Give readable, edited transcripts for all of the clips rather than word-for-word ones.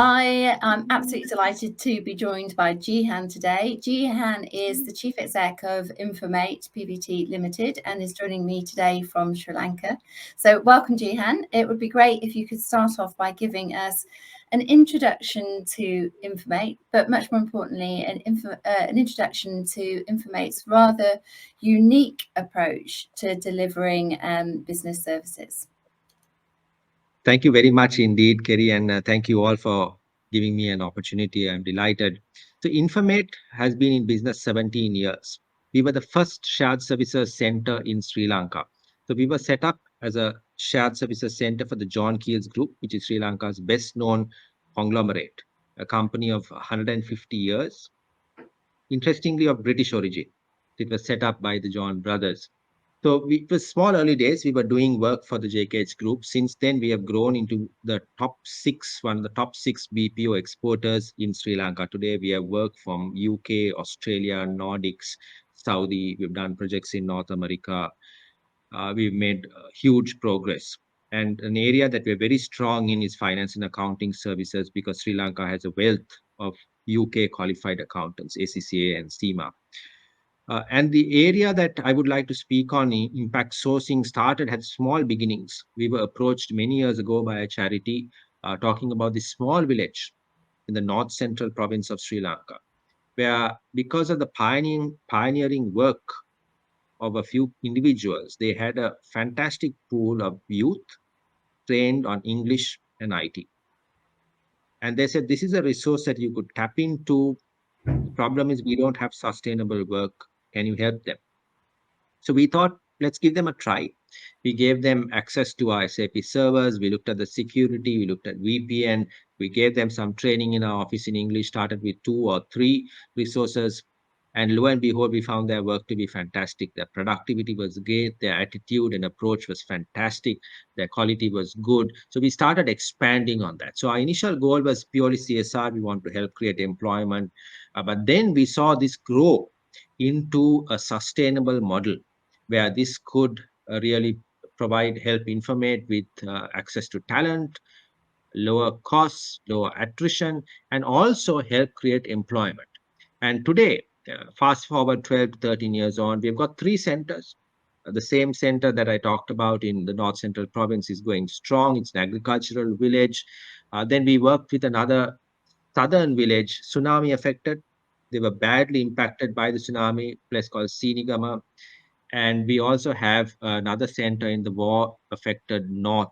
Hi, I'm absolutely delighted to be joined by Jehan today. Jehan is the Chief Exec of Infomate PVT Limited and is joining me today from Sri Lanka. So welcome, Jehan. It would be great if you could start off by giving us an introduction to Infomate, but much more importantly, an introduction to Infomate's rather unique approach to delivering business services. Thank you very much indeed, Kerry, and thank you all for giving me an opportunity. I'm delighted. So, Infomate has been in business 17 years. We were the first shared services center in Sri Lanka. So, we were set up as a shared services center for the John Keells Group, which is Sri Lanka's best known conglomerate, a company of 150 years, interestingly of British origin. It was set up by the John brothers. So it was small early days. We were doing work for the JKH group. Since then, we have grown into the one of the top six BPO exporters in Sri Lanka. Today, we have work from UK, Australia, Nordics, Saudi. We've done projects in North America. We've made huge progress. And an area that we're very strong in is finance and accounting services because Sri Lanka has a wealth of UK qualified accountants, ACCA and CIMA. And the area that I would like to speak on, impact sourcing, had small beginnings. We were approached many years ago by a charity talking about this small village in the north central province of Sri Lanka, where because of the pioneering work of a few individuals, they had a fantastic pool of youth trained on English and IT. And they said, this is a resource that you could tap into. The problem is we don't have sustainable work. Can you help them? So we thought, let's give them a try. We gave them access to our SAP servers. We looked at the security. We looked at VPN. We gave them some training in our office in English, started with 2 or 3 resources. And lo and behold, we found their work to be fantastic. Their productivity was great. Their attitude and approach was fantastic. Their quality was good. So we started expanding on that. So our initial goal was purely CSR. We want to help create employment. But then we saw this grow into a sustainable model where this could really help Infomate with access to talent, lower costs, lower attrition, and also help create employment. And today, fast forward 12 to 13 years on, we've got 3 centers. The same center that I talked about in the North Central Province is going strong. It's an agricultural village. Then we worked with another southern village, tsunami affected. They were badly impacted by the tsunami, place called Sinigama. And we also have another center in the war affected north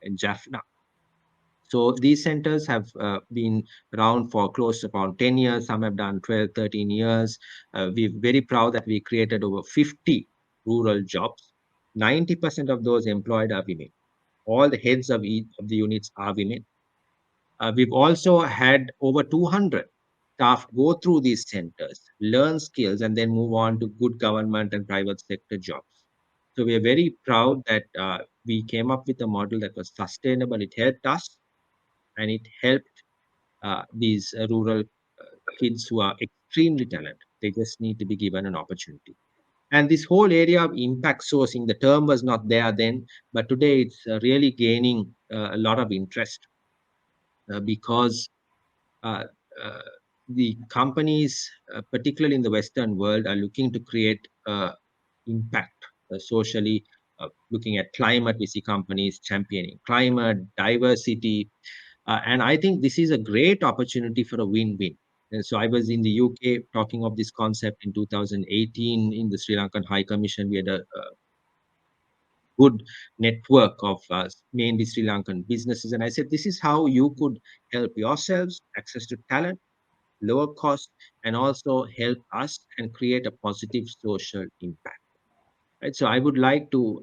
in Jaffna. So these centers have been around for close to about 10 years. Some have done 12, 13 years. We're very proud that we created over 50 rural jobs. 90% of those employed are women. All the heads of each of the units are women. We've also had over 200 staff go through these centers, learn skills, and then move on to good government and private sector jobs. So we are very proud that we came up with a model that was sustainable. It helped us and it helped these rural kids who are extremely talented. They just need to be given an opportunity. And this whole area of impact sourcing, the term was not there then, but today it's really gaining a lot of interest because uh, uh, the companies, particularly in the Western world, are looking to create impact socially. Looking at climate, we see companies championing climate, diversity, and I think this is a great opportunity for a win-win. And so I was in the UK talking of this concept in 2018 in the Sri Lankan High Commission. We had a good network of mainly Sri Lankan businesses. And I said, this is how you could help yourselves, access to talent, lower cost, and also help us and create a positive social impact. Right? So I would like to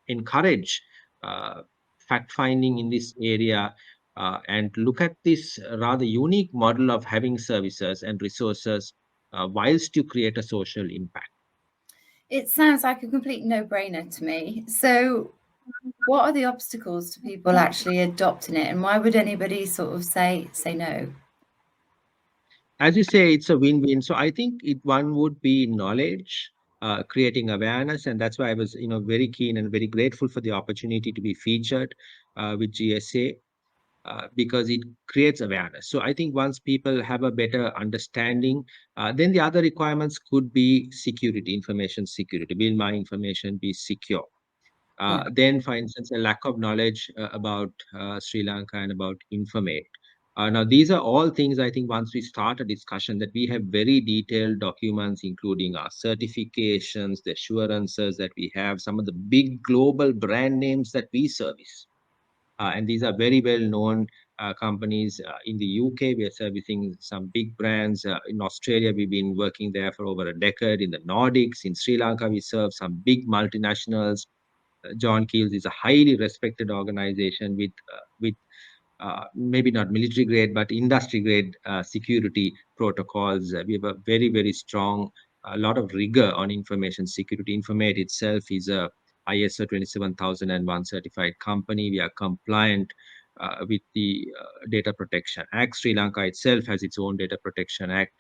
encourage uh, fact finding in this area and look at this rather unique model of having services and resources whilst you create a social impact. It sounds like a complete no-brainer to me. So what are the obstacles to people actually adopting it, and why would anybody sort of say no? As you say, it's a win-win. So I think one would be knowledge, creating awareness, and that's why I was, very keen and very grateful for the opportunity to be featured with GSA. because it creates awareness. So I think once people have a better understanding, then the other requirements could be security, information security. Will my information be secure? Yeah. Then, for instance, a lack of knowledge about Sri Lanka and about Infomate. Now, these are all things I think once we start a discussion that we have very detailed documents, including our certifications, the assurances that we have, some of the big global brand names that we service. And these are very well known companies. In the UK, we are servicing some big brands. In Australia, we've been working there for over a decade. In the Nordics, in Sri Lanka, we serve some big multinationals. John Keels is a highly respected organization with maybe not military grade but industry grade security protocols. We have a very strong, a lot of rigor on information security. Informate itself is a ISO 27001 certified company. We are compliant with the Data Protection Act. Sri Lanka itself has its own Data Protection Act.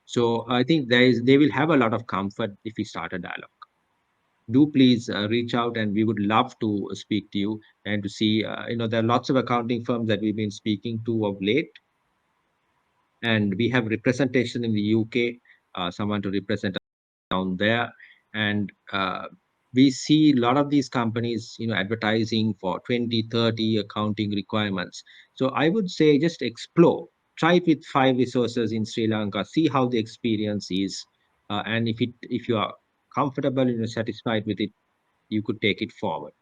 So I think they will have a lot of comfort if we start a dialogue. Do please reach out, and we would love to speak to you and to see, there are lots of accounting firms that we've been speaking to of late, and we have representation in the UK, someone to represent down there. And we see a lot of these companies, advertising for 2030 accounting requirements. So I would say just explore, try it with 5 resources in Sri Lanka, see how the experience is. And if you are comfortable, satisfied with it, you could take it forward.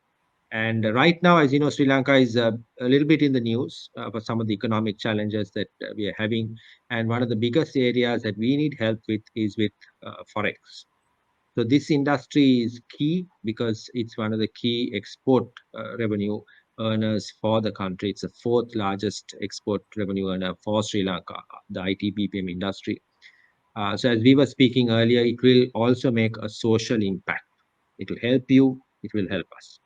And right now, as you know, Sri Lanka is a little bit in the news for some of the economic challenges that we are having. And one of the biggest areas that we need help with is with forex. So this industry is key because it's one of the key export revenue earners for the country. It's the fourth largest export revenue earner for Sri Lanka, the IT BPM industry. So as we were speaking earlier, it will also make a social impact. It will help you. It will help us.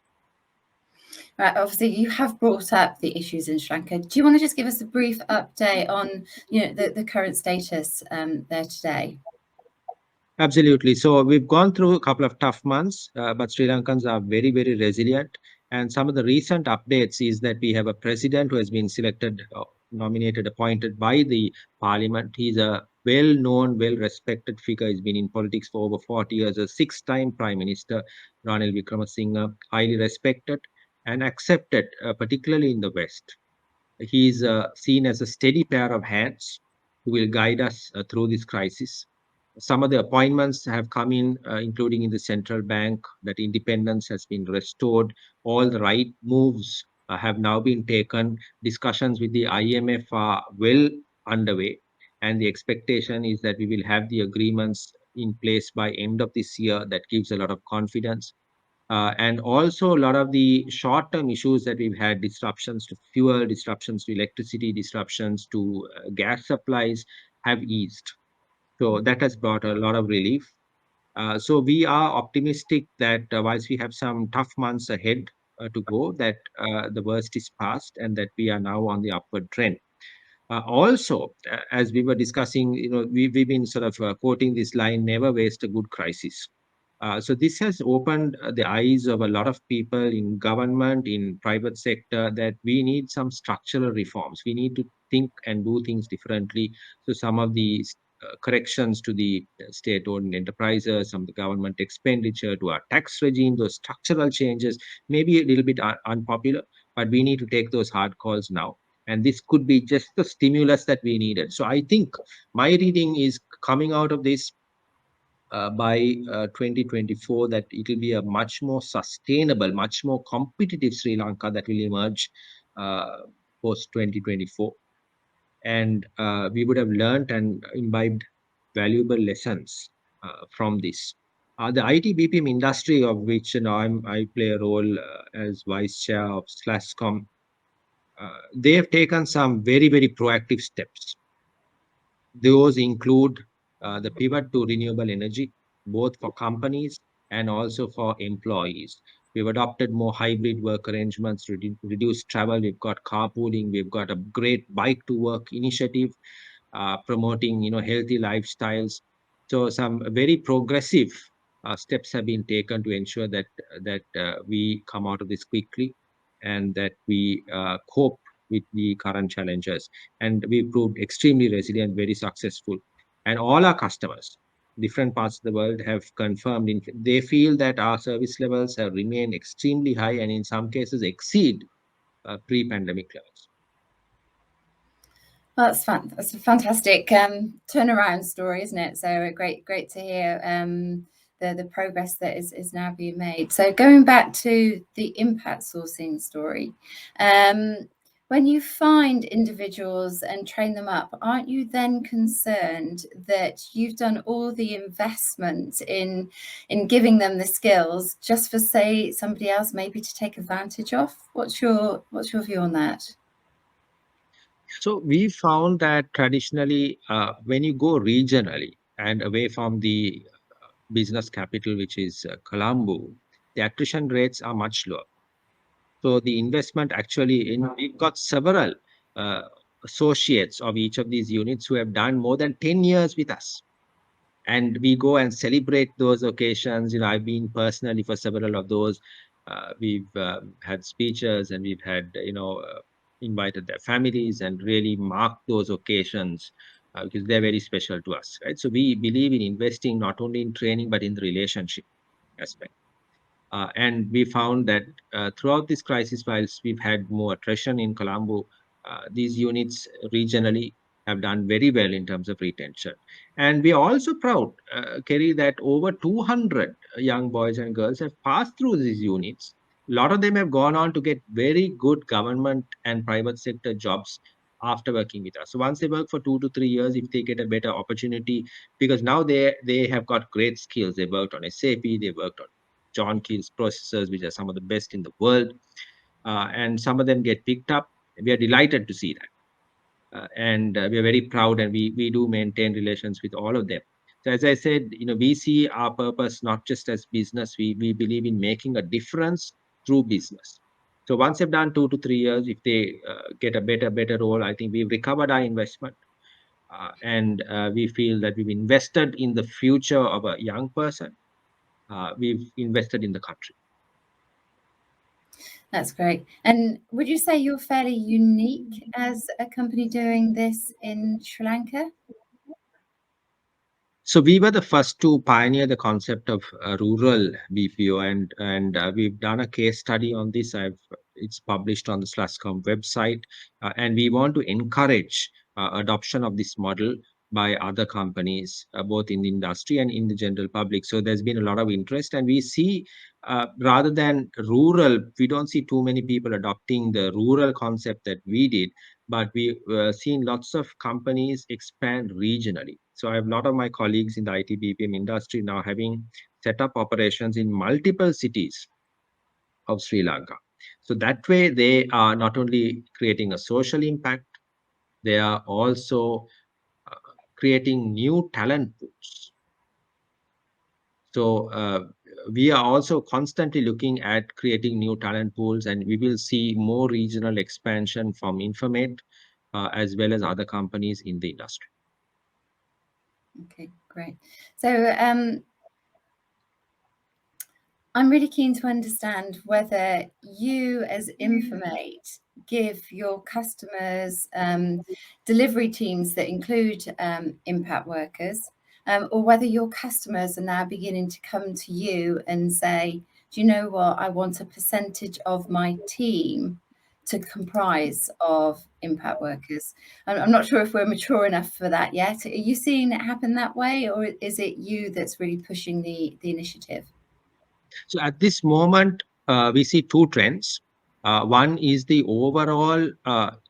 Right, obviously you have brought up the issues in Sri Lanka. Do you want to just give us a brief update on the current status there today? Absolutely. So we've gone through a couple of tough months, but Sri Lankans are very resilient. And some of the recent updates is that we have a president who has been selected, nominated, appointed by the parliament. He's a well-known, well-respected figure. He's been in politics for over 40 years, a 6-time prime minister, Ranil Wickremesinghe, highly respected and accepted, particularly in the West. He is seen as a steady pair of hands who will guide us through this crisis. Some of the appointments have come in, including in the central bank, that independence has been restored. All the right moves have now been taken. Discussions with the IMF are well underway. And the expectation is that we will have the agreements in place by end of this year. That gives a lot of confidence. And also a lot of the short-term issues that we've had, disruptions to fuel, disruptions to electricity, disruptions to gas supplies, have eased. So that has brought a lot of relief. So we are optimistic that whilst we have some tough months ahead to go, that the worst is past and that we are now on the upward trend. Also, as we were discussing, we've been sort of quoting this line, never waste a good crisis. So this has opened the eyes of a lot of people in government, in private sector, that we need some structural reforms. We need to think and do things differently. So some of the corrections to the state-owned enterprises, some of the government expenditure, to our tax regime, those structural changes may be a little bit unpopular, but we need to take those hard calls now. And this could be just the stimulus that we needed. So I think my reading is coming out of this by 2024, that it will be a much more sustainable, much more competitive Sri Lanka that will emerge uh, post 2024. And we would have learned and imbibed valuable lessons from this. The IT BPM industry, of which I play a role as vice chair of SLASCOM, they have taken some very proactive steps. Those include the pivot to renewable energy, both for companies and also for employees. We've adopted more hybrid work arrangements, reduced travel. We've got carpooling. We've got a great bike to work initiative, promoting healthy lifestyles. So some very progressive steps have been taken to ensure that we come out of this quickly and that we cope with the current challenges. And we proved extremely resilient, very successful. And all our customers, different parts of the world, have confirmed, they feel that our service levels have remained extremely high and in some cases exceed pre-pandemic levels. Well, that's fun. That's a fantastic turnaround story, isn't it? So great to hear the progress that is now being made. So going back to the impact sourcing story, when you find individuals and train them up, aren't you then concerned that you've done all the investment in giving them the skills just for, say, somebody else maybe to take advantage of? What's your view on that? So we found that traditionally, when you go regionally and away from the business capital, which is Colombo, the attrition rates are much lower. So the investment actually we've got several uh, associates of each of these units who have done more than 10 years with us. And we go and celebrate those occasions. I've been personally for several of those. We've had speeches, and we've had, invited their families and really marked those occasions because they're very special to us, right? So we believe in investing not only in training but in the relationship aspect. And we found that throughout this crisis, whilst we've had more attrition in Colombo, these units regionally have done very well in terms of retention. And we are also proud, Kerry, that over 200 young boys and girls have passed through these units. A lot of them have gone on to get very good government and private sector jobs after working with us. So once they work for 2 to 3 years, if they get a better opportunity, because now they have got great skills. They worked on SAP, they worked on John Keel's processors, which are some of the best in the world, and some of them get picked up. We are delighted to see that. And we are very proud, and we do maintain relations with all of them. So as I said, we see our purpose not just as business. We believe in making a difference through business. So once they've done 2 to 3 years, if they get a better role, I think we've recovered our investment, and we feel that we've invested in the future of a young person. We've invested in the country. That's great. And would you say you're fairly unique as a company doing this in Sri Lanka? So we were the first to pioneer the concept of rural BPO, and we've done a case study on this. It's published on the Sluscom website, and we want to encourage adoption of this model by other companies, both in the industry and in the general public. So there's been a lot of interest, and we see rather than rural, we don't see too many people adopting the rural concept that we did, but we seen lots of companies expand regionally. So I have a lot of my colleagues in the IT BPM industry now having set up operations in multiple cities of Sri Lanka. So that way they are not only creating a social impact, they are also uh, creating new talent pools. So we are also constantly looking at creating new talent pools, and we will see more regional expansion from Infomate as well as other companies in the industry. Okay, great. So I'm really keen to understand whether you as Infomate give your customers delivery teams that include impact workers, or whether your customers are now beginning to come to you and say, do you know what, I want a percentage of my team to comprise of impact workers. I'm not sure if we're mature enough for that yet. Are you seeing it happen that way, or is it you that's really pushing the initiative? So at this moment, we see two trends. One is the overall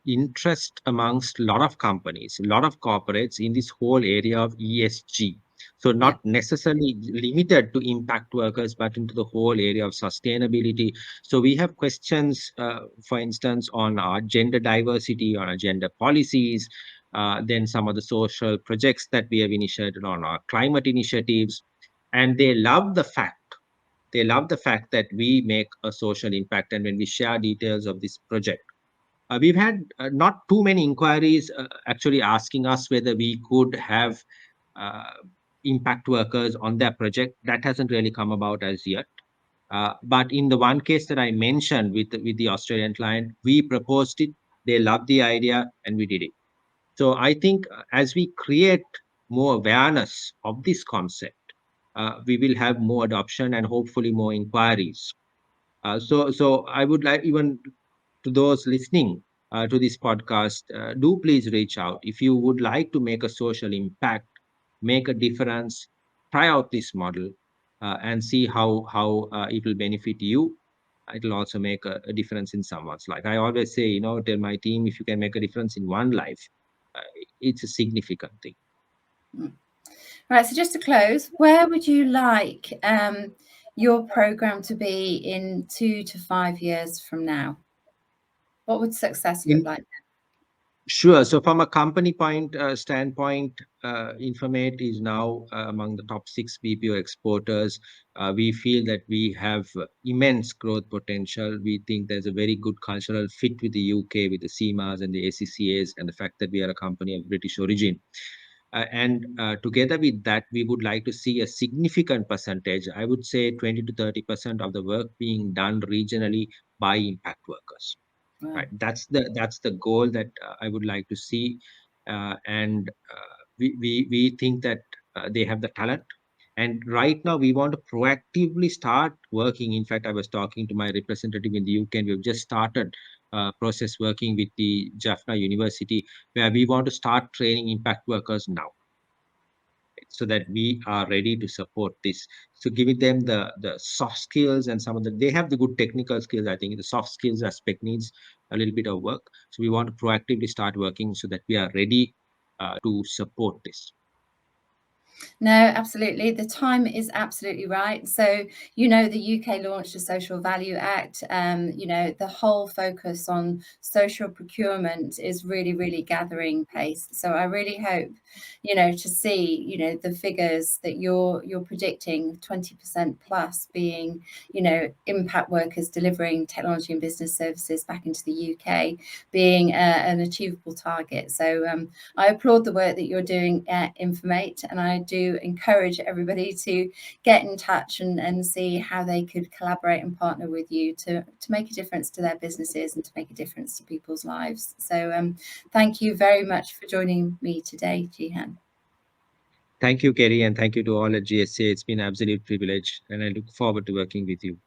interest amongst a lot of companies, a lot of corporates in this whole area of ESG. So Yeah. not necessarily limited to impact workers, but into the whole area of sustainability. So we have questions, for instance, on our gender diversity, on our gender policies, then some of the social projects that we have initiated on our climate initiatives. And they love the fact that we make a social impact. And when we share details of this project, we've had not too many inquiries actually asking us whether we could have uh, impact workers on their project. That hasn't really come about as yet. But in the one case that I mentioned with the Australian client, we proposed it. They loved the idea, and we did it. So I think as we create more awareness of this concept, we will have more adoption and hopefully more inquiries. So I would like, even to those listening to this podcast, do please reach out if you would like to make a social impact, make a difference. Try out this model and see how it will benefit you. It will also make a difference in someone's life. I always say, tell my team, if you can make a difference in one life, uh, it's a significant thing. Right, so just to close, where would you like your program to be in 2 to 5 years from now? What would success look In like? Sure. So from a company standpoint, Infomate is now among the top six BPO exporters. We feel that we have immense growth potential. We think there's a very good cultural fit with the UK, with the CMAs and the ACCAs, and the fact that we are a company of British origin. And together with that, we would like to see a significant percentage, I would say 20 to 30% of the work being done regionally by impact workers. Wow. Right, that's the goal that I would like to see. And we think that they have the talent, and right now we want to proactively start working. In fact, I was talking to my representative in the UK, and we've just started process working with the Jaffna University, where we want to start training impact workers now, so that we are ready to support this. So giving them the soft skills, and some of the, they have the good technical skills. I think the soft skills aspect needs a little bit of work. So we want to proactively start working so that we are ready to support this. No, absolutely. The time is absolutely right. So, the UK launched a Social Value Act. The whole focus on social procurement is really, really gathering pace. So I really hope, to see, the figures that you're predicting, 20% plus being, impact workers delivering technology and business services back into the UK being an achievable target. So I applaud the work that you're doing at Infomate, and I do encourage everybody to get in touch and see how they could collaborate and partner with you to make a difference to their businesses and to make a difference to people's lives. So thank you very much for joining me today, Jehan. Thank you, Kerry, and thank you to all at GSA. It's been an absolute privilege, and I look forward to working with you.